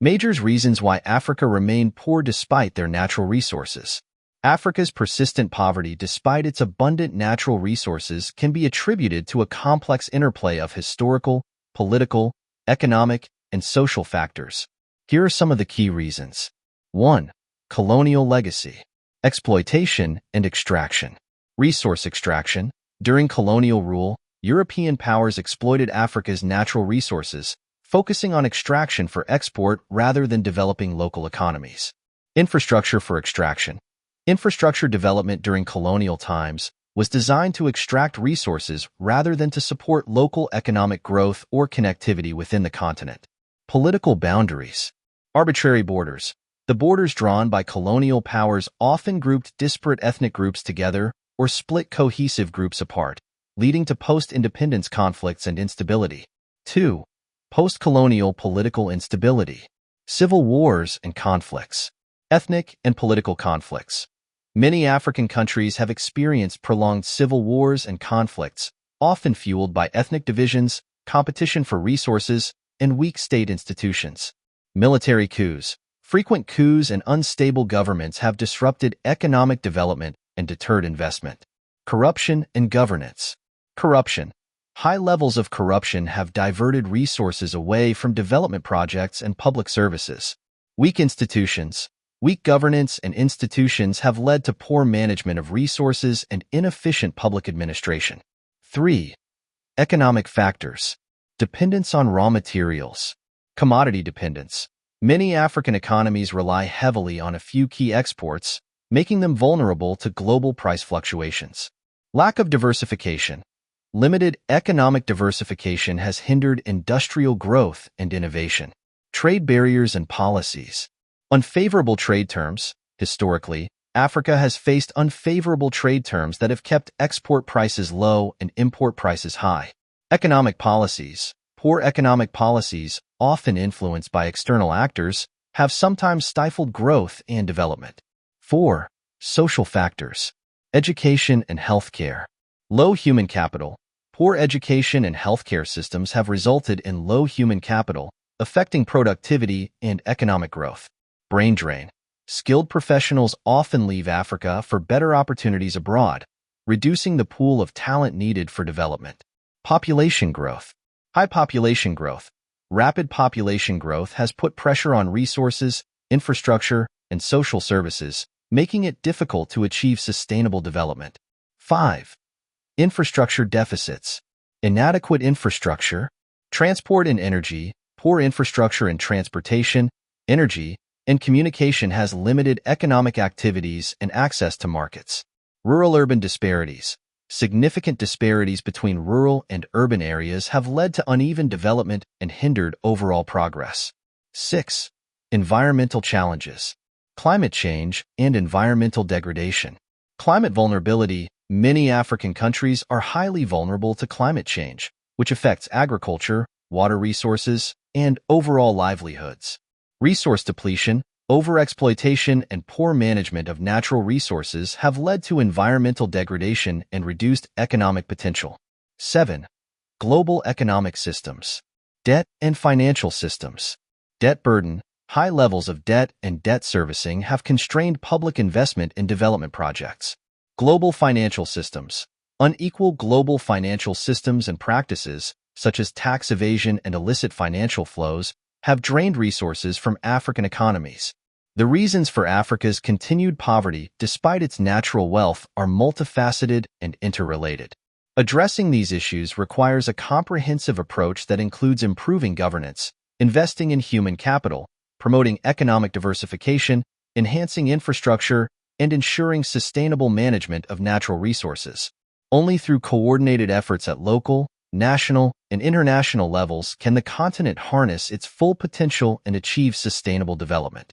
Major reasons why Africa remained poor despite their natural resources. Africa's persistent poverty despite its abundant natural resources can be attributed to a complex interplay of historical, political, economic, and social factors. Here are some of the key reasons. 1. Colonial legacy. Exploitation and extraction. Resource extraction. During colonial rule, European powers exploited Africa's natural resources, focusing on extraction for export rather than developing local economies. Infrastructure for extraction. Infrastructure development during colonial times was designed to extract resources rather than to support local economic growth or connectivity within the continent. Political boundaries. Arbitrary borders. The borders drawn by colonial powers often grouped disparate ethnic groups together or split cohesive groups apart, leading to post-independence conflicts and instability. 2. Post-colonial political instability. Civil wars and conflicts. Ethnic and political conflicts. Many African countries have experienced prolonged civil wars and conflicts, often fueled by ethnic divisions, competition for resources, and weak state institutions. Military coups. Frequent coups and unstable governments have disrupted economic development and deterred investment. Corruption and governance. Corruption. High levels of corruption have diverted resources away from development projects and public services. Weak institutions. Weak governance and institutions have led to poor management of resources and inefficient public administration. 3. Economic factors. Dependence on raw materials. Commodity dependence. Many African economies rely heavily on a few key exports, making them vulnerable to global price fluctuations. Lack of diversification. Limited economic diversification has hindered industrial growth and innovation. Trade barriers and policies. Unfavorable trade terms. Historically, Africa has faced unfavorable trade terms that have kept export prices low and import prices high. Economic policies. Poor economic policies, often influenced by external actors, have sometimes stifled growth and development. 4. Social factors. Education and healthcare. Low human capital. Poor education and healthcare systems have resulted in low human capital, affecting productivity and economic growth. Brain drain. Skilled professionals often leave Africa for better opportunities abroad, reducing the pool of talent needed for development. Population growth. High population growth. Rapid population growth has put pressure on resources, infrastructure, and social services, making it difficult to achieve sustainable development. 5. Infrastructure deficits. Inadequate infrastructure. Transport and energy. Poor infrastructure in transportation, energy, and communication has limited economic activities and access to markets. Rural-urban disparities. Significant disparities between rural and urban areas have led to uneven development and hindered overall progress. 6. Environmental challenges. Climate change and environmental degradation. Climate vulnerability. Many African countries are highly vulnerable to climate change, which affects agriculture, water resources, and overall livelihoods. Resource depletion, overexploitation, and poor management of natural resources have led to environmental degradation and reduced economic potential. 7. Global economic systems. Debt and financial systems. Debt burden. High levels of debt and debt servicing have constrained public investment in development projects. Global financial systems. Unequal global financial systems and practices, such as tax evasion and illicit financial flows, have drained resources from African economies. The reasons for Africa's continued poverty, despite its natural wealth, are multifaceted and interrelated. Addressing these issues requires a comprehensive approach that includes improving governance, investing in human capital, promoting economic diversification, enhancing infrastructure, and ensuring sustainable management of natural resources. Only through coordinated efforts at local, national, and international levels can the continent harness its full potential and achieve sustainable development.